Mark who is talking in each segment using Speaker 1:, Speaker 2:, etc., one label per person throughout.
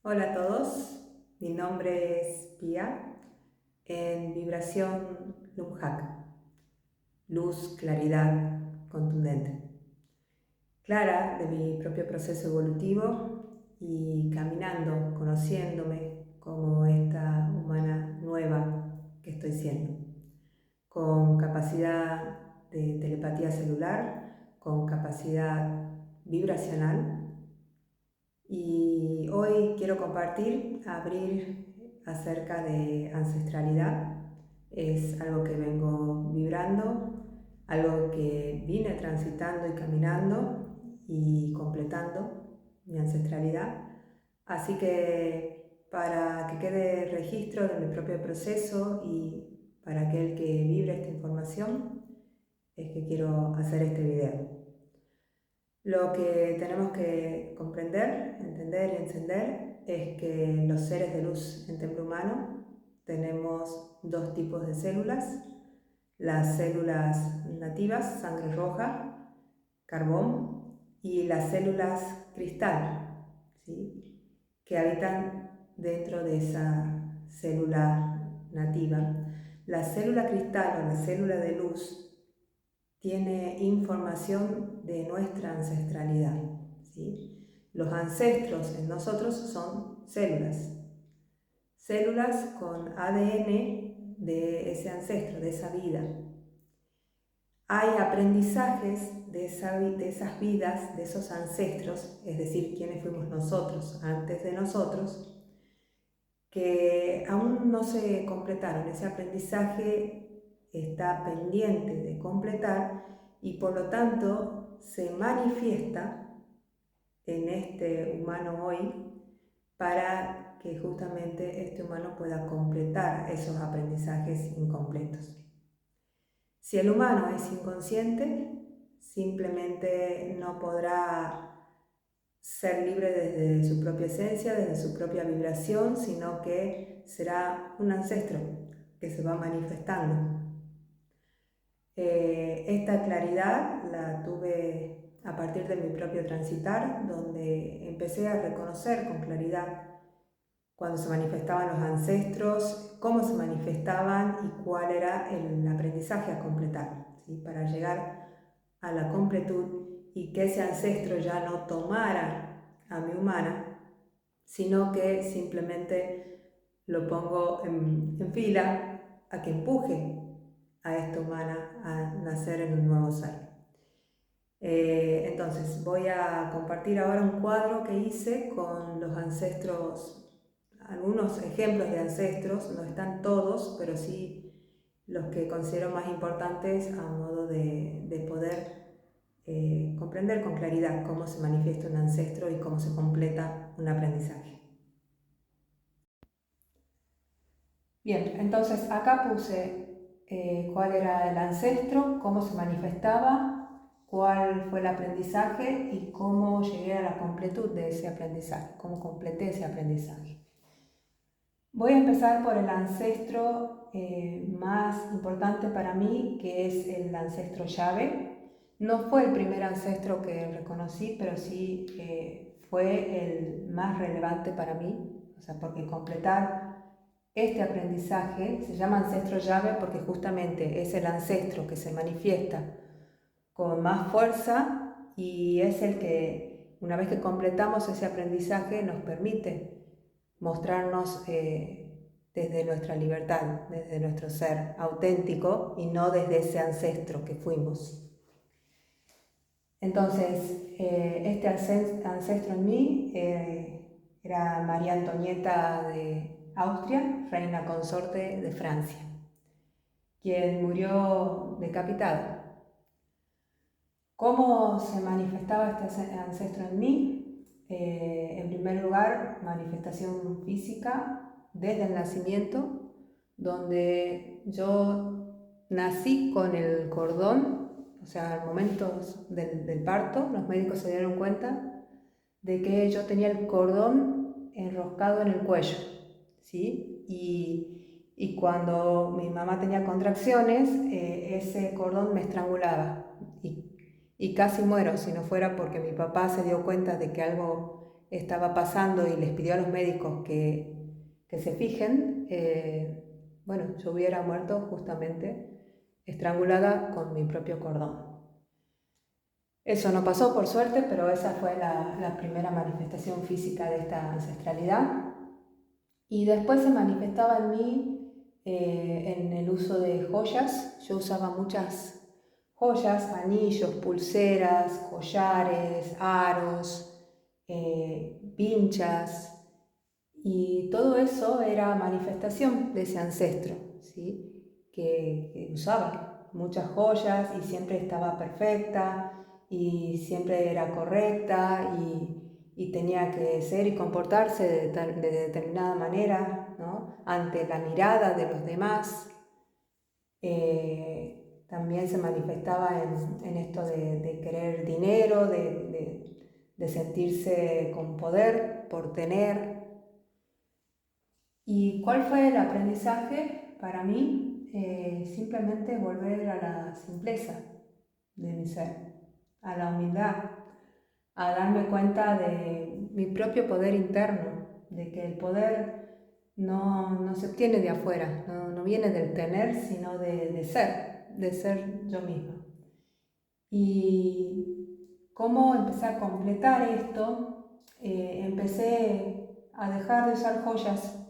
Speaker 1: Hola a todos, mi nombre es Pia, en vibración Lumhak, luz, claridad, contundente. Clara de mi propio proceso evolutivo y caminando, conociéndome como esta humana nueva que estoy siendo, con capacidad de telepatía celular, con capacidad vibracional. Y hoy quiero abrir acerca de ancestralidad. Es algo que vengo vibrando, algo que vine transitando y caminando y completando mi ancestralidad. Así que para que quede registro de mi propio proceso y para aquel que vibre esta información, es que quiero hacer este video. Lo que tenemos que comprender, entender y encender es que los seres de luz en templo humano tenemos dos tipos de células: las células nativas, sangre roja, carbón, y las células cristal, ¿sí?, que habitan dentro de esa célula nativa. La célula cristal o la célula de luz tiene información de nuestra ancestralidad, ¿sí? Los ancestros en nosotros son células con ADN de ese ancestro, de esa vida. Hay aprendizajes de esas vidas, de esos ancestros, es decir, quiénes fuimos nosotros antes de nosotros, que aún no se completaron. Ese aprendizaje está pendiente de completar y por lo tanto se manifiesta en este humano hoy para que justamente este humano pueda completar esos aprendizajes incompletos. Si el humano es inconsciente, simplemente no podrá ser libre desde su propia esencia, desde su propia vibración, sino que será un ancestro que se va manifestando. Esta claridad la tuve a partir de mi propio transitar, donde empecé a reconocer con claridad cuando se manifestaban los ancestros, cómo se manifestaban y cuál era el aprendizaje a completar, ¿sí?, para llegar a la completud y que ese ancestro ya no tomara a mi humana, sino que simplemente lo pongo en fila a que empuje a esta humana a nacer en un nuevo ser. Entonces voy a compartir ahora un cuadro que hice con los ancestros, algunos ejemplos de ancestros, no están todos, pero sí los que considero más importantes a modo de poder comprender con claridad cómo se manifiesta un ancestro y cómo se completa un aprendizaje. Bien, entonces acá puse cuál era el ancestro, cómo se manifestaba, cuál fue el aprendizaje y cómo llegué a la completud de ese aprendizaje, cómo completé ese aprendizaje. Voy a empezar por el ancestro más importante para mí, que es el ancestro llave. No fue el primer ancestro que reconocí, pero sí fue el más relevante para mí, o sea, porque completar este aprendizaje se llama ancestro llave porque justamente es el ancestro que se manifiesta con más fuerza y es el que, una vez que completamos ese aprendizaje, nos permite mostrarnos desde nuestra libertad, desde nuestro ser auténtico y no desde ese ancestro que fuimos. Entonces, este ancestro en mí era María Antonieta de Austria, reina consorte de Francia, quien murió decapitada. ¿Cómo se manifestaba este ancestro en mí? En primer lugar, manifestación física desde el nacimiento, donde yo nací con el cordón, o sea, al momento del parto, los médicos se dieron cuenta de que yo tenía el cordón enroscado en el cuello, ¿sí? Y cuando mi mamá tenía contracciones, ese cordón me estrangulaba y casi muero si no fuera porque mi papá se dio cuenta de que algo estaba pasando y les pidió a los médicos que se fijen, bueno, yo hubiera muerto justamente estrangulada con mi propio cordón. Eso no pasó por suerte, pero esa fue la primera manifestación física de esta ancestralidad. Y después se manifestaba en mí en el uso de joyas. Yo usaba muchas joyas, anillos, pulseras, collares, aros, vinchas, y todo eso era manifestación de ese ancestro, ¿sí? que usaba muchas joyas y siempre estaba perfecta y siempre era correcta y tenía que ser y comportarse de determinada manera, ¿no? Ante la mirada de los demás. También se manifestaba en esto de querer dinero, de sentirse con poder por tener. ¿Y cuál fue el aprendizaje para mí? Simplemente volver a la simpleza de mi ser, a la humildad, a darme cuenta de mi propio poder interno, de que el poder no se obtiene de afuera, no viene del tener, sino de ser yo misma. Y cómo empecé a completar esto, empecé a dejar de usar joyas.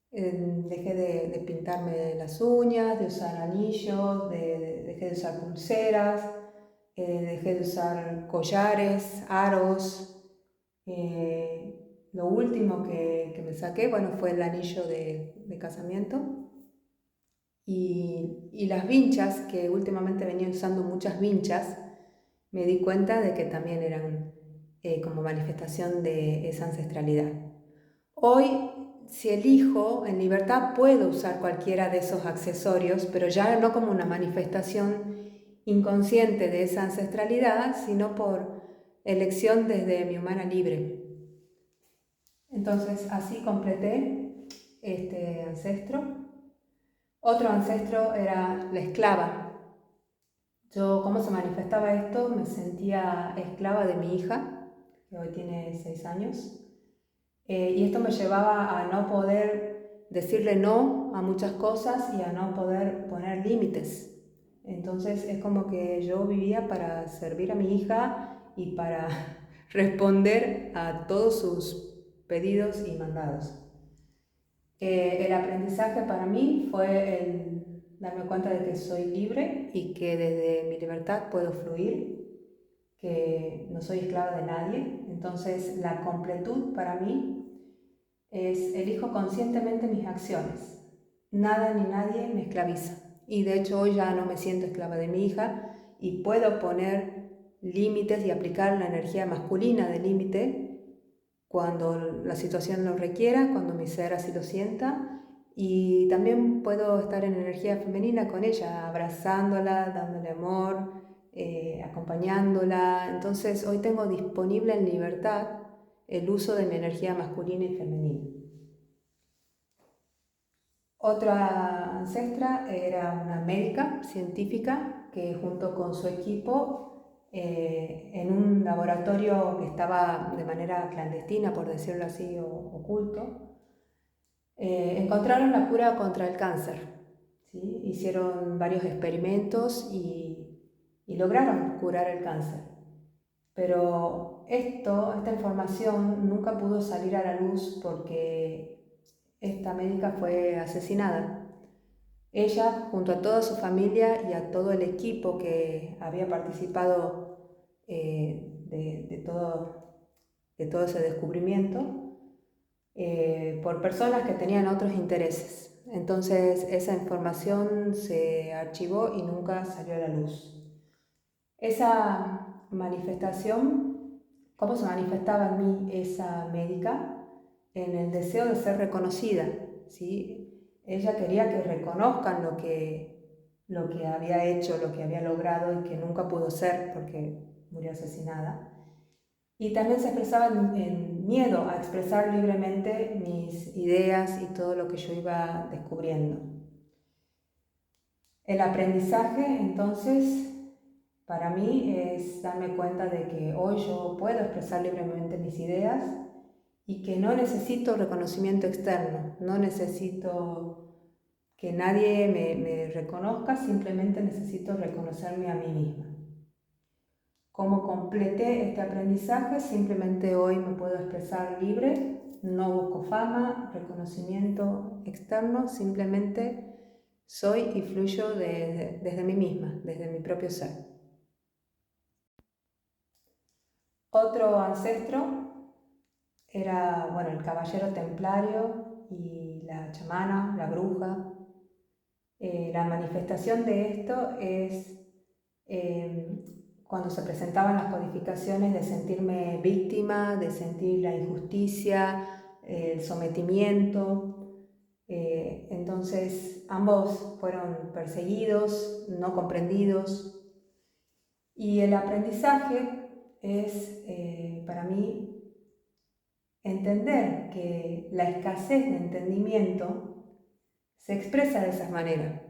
Speaker 1: Dejé de pintarme las uñas, de usar anillos, dejé de usar pulseras, dejé de usar collares, aros. Lo último que me saqué, bueno, fue el anillo de casamiento. Y las vinchas, que últimamente venía usando muchas vinchas, me di cuenta de que también eran como manifestación de esa ancestralidad. Hoy, si elijo, en libertad puedo usar cualquiera de esos accesorios, pero ya no como una manifestación inconsciente de esa ancestralidad, sino por elección desde mi humana libre. Entonces, así completé este ancestro. Otro ancestro era la esclava. Yo, ¿cómo se manifestaba esto? Me sentía esclava de mi hija, que hoy tiene 6 años. Y esto me llevaba a no poder decirle no a muchas cosas y a no poder poner límites. Entonces es como que yo vivía para servir a mi hija y para responder a todos sus pedidos y mandados. El aprendizaje para mí fue el darme cuenta de que soy libre y que desde mi libertad puedo fluir, que no soy esclava de nadie. Entonces la completud para mí es elijo conscientemente mis acciones. Nada ni nadie me esclaviza. Y de hecho hoy ya no me siento esclava de mi hija y puedo poner límites y aplicar la energía masculina de límite cuando la situación lo requiera, cuando mi ser así lo sienta. Y también puedo estar en energía femenina con ella, abrazándola, dándole amor, acompañándola. Entonces hoy tengo disponible en libertad el uso de mi energía masculina y femenina. Otra ancestra era una médica científica que junto con su equipo en un laboratorio que estaba de manera clandestina, por decirlo así, o oculto, encontraron la cura contra el cáncer. ¿Sí? Hicieron varios experimentos y lograron curar el cáncer. Pero esta información nunca pudo salir a la luz porque esta médica fue asesinada. Ella, junto a toda su familia y a todo el equipo que había participado de todo ese descubrimiento, por personas que tenían otros intereses. Entonces esa información se archivó y nunca salió a la luz. Esa manifestación, ¿cómo se manifestaba en mí esa médica? En el deseo de ser reconocida, ¿sí? Ella quería que reconozcan lo que había hecho, lo que había logrado y que nunca pudo ser porque murió asesinada. Y también se expresaba en miedo a expresar libremente mis ideas y todo lo que yo iba descubriendo. El aprendizaje, entonces, para mí es darme cuenta de que hoy yo puedo expresar libremente mis ideas y que no necesito reconocimiento externo, no necesito que nadie me reconozca, simplemente necesito reconocerme a mí misma. ¿Cómo completé este aprendizaje? Simplemente hoy me puedo expresar libre, no busco fama, reconocimiento externo, simplemente soy y fluyo desde mí misma, desde mi propio ser. Otro ancestro era, bueno, el caballero templario y la chamana, la bruja. La manifestación de esto es cuando se presentaban las codificaciones de sentirme víctima, de sentir la injusticia, el sometimiento. Entonces ambos fueron perseguidos, no comprendidos. Y el aprendizaje es para mí entender que la escasez de entendimiento se expresa de esa manera.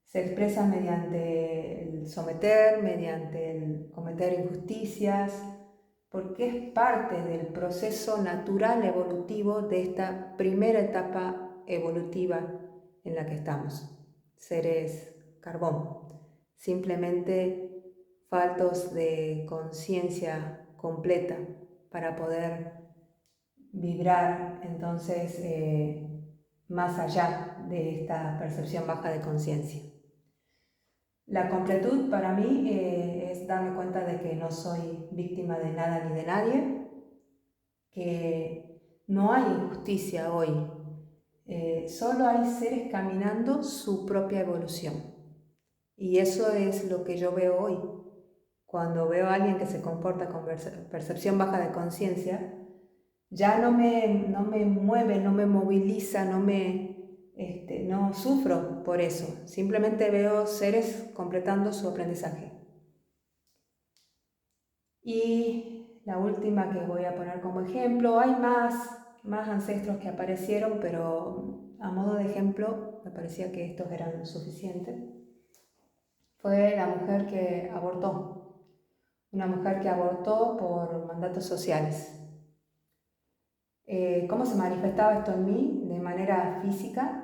Speaker 1: Se expresa mediante el someter, mediante el cometer injusticias, porque es parte del proceso natural evolutivo de esta primera etapa evolutiva en la que estamos, seres carbón, simplemente faltos de conciencia completa para poder vibrar entonces más allá de esta percepción baja de conciencia. La completud para mí es darme cuenta de que no soy víctima de nada ni de nadie, que no hay injusticia hoy, solo hay seres caminando su propia evolución. Y eso es lo que yo veo hoy. Cuando veo a alguien que se comporta con percepción baja de conciencia, ya no me mueve, no me moviliza, no sufro por eso, simplemente veo seres completando su aprendizaje. Y la última que voy a poner como ejemplo, hay más ancestros que aparecieron, pero a modo de ejemplo me parecía que estos eran suficientes. Fue la mujer que abortó, una mujer que abortó por mandatos sociales. ¿Cómo se manifestaba esto en mí? De manera física,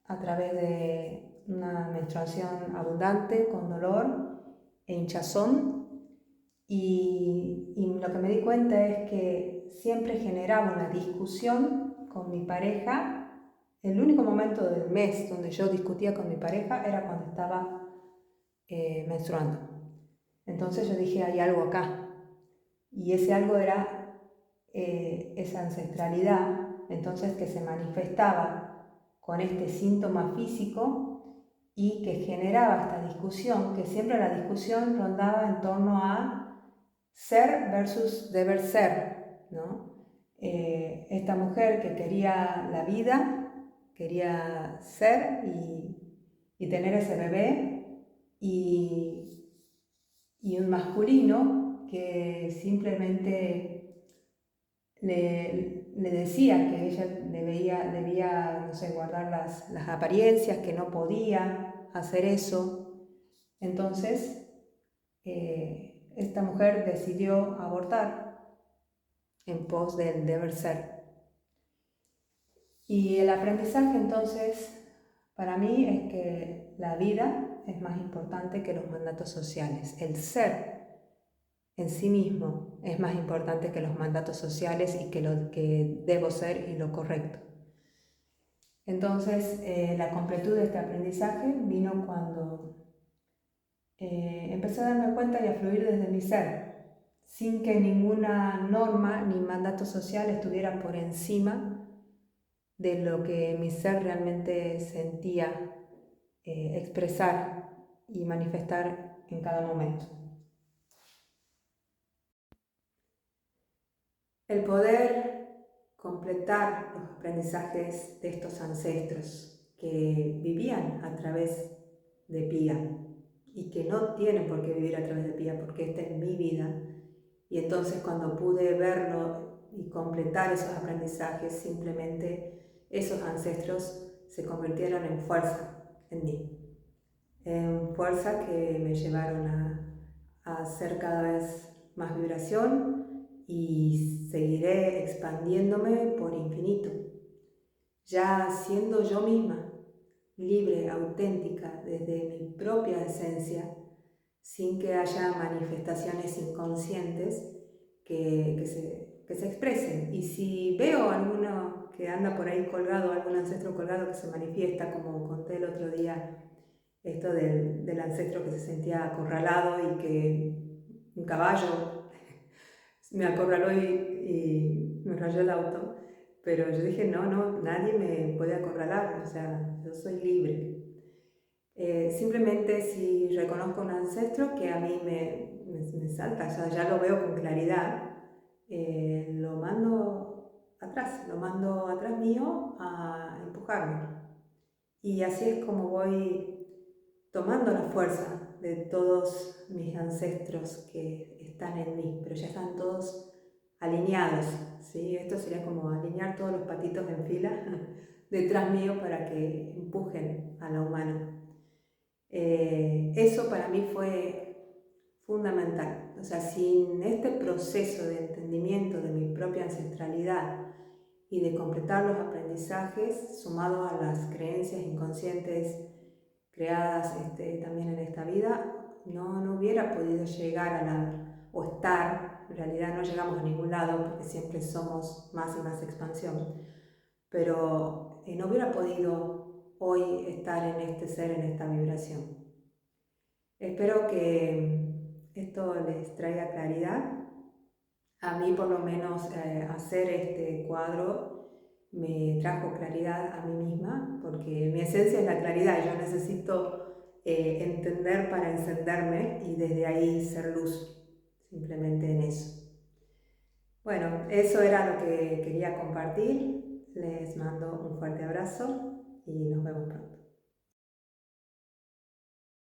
Speaker 1: a través de una menstruación abundante, con dolor e hinchazón. Y lo que me di cuenta es que siempre generaba una discusión con mi pareja. El único momento del mes donde yo discutía con mi pareja era cuando estaba menstruando. Entonces yo dije, hay algo acá. Y ese algo era esa ancestralidad, entonces que se manifestaba con este síntoma físico y que generaba esta discusión, que siempre la discusión rondaba en torno a ser versus deber ser, ¿no? Esta mujer que quería la vida, quería ser y tener ese bebé, y un masculino que simplemente le decía que ella debía no sé, guardar las apariencias, que no podía hacer eso. Entonces, esta mujer decidió abortar en pos del deber ser. Y el aprendizaje entonces, para mí, es que la vida es más importante que los mandatos sociales. El ser en sí mismo es más importante que los mandatos sociales y que lo que debo ser y lo correcto. Entonces, la completud de este aprendizaje vino cuando empecé a darme cuenta y a fluir desde mi ser, sin que ninguna norma ni mandato social estuviera por encima de lo que mi ser realmente sentía expresar y manifestar en cada momento. El poder completar los aprendizajes de estos ancestros que vivían a través de Pía y que no tienen por qué vivir a través de Pía porque esta es mi vida. Y entonces cuando pude verlo y completar esos aprendizajes, simplemente esos ancestros se convirtieron en fuerza en mí. En fuerza que me llevaron a hacer cada vez más vibración y seguiré expandiéndome por infinito, ya siendo yo misma, libre, auténtica, desde mi propia esencia, sin que haya manifestaciones inconscientes que se expresen. Y si veo alguno que anda por ahí colgado, algún ancestro colgado que se manifiesta, como conté el otro día, esto del ancestro que se sentía acorralado y que un caballo me acorraló y me rayó el auto, pero yo dije, no, nadie me puede acorralar, o sea, yo soy libre. Simplemente si reconozco un ancestro que a mí me salta, o sea, ya lo veo con claridad, lo mando atrás mío a empujarme. Y así es como voy tomando la fuerza de todos mis ancestros que están en mí, pero ya están todos alineados, ¿sí? Esto sería como alinear todos los patitos en fila detrás mío para que empujen a la humana. Eso para mí fue fundamental. O sea, sin este proceso de entendimiento de mi propia ancestralidad y de completar los aprendizajes sumados a las creencias inconscientes creadas también en esta vida, no hubiera podido llegar o estar, en realidad no llegamos a ningún lado porque siempre somos más y más expansión, pero no hubiera podido hoy estar en este ser, en esta vibración. Espero que esto les traiga claridad. A mí por lo menos hacer este cuadro me trajo claridad a mí misma, porque mi esencia es la claridad, yo necesito entender para encenderme y desde ahí ser luz, simplemente en eso. Bueno, eso era lo que quería compartir, les mando un fuerte abrazo y nos vemos pronto.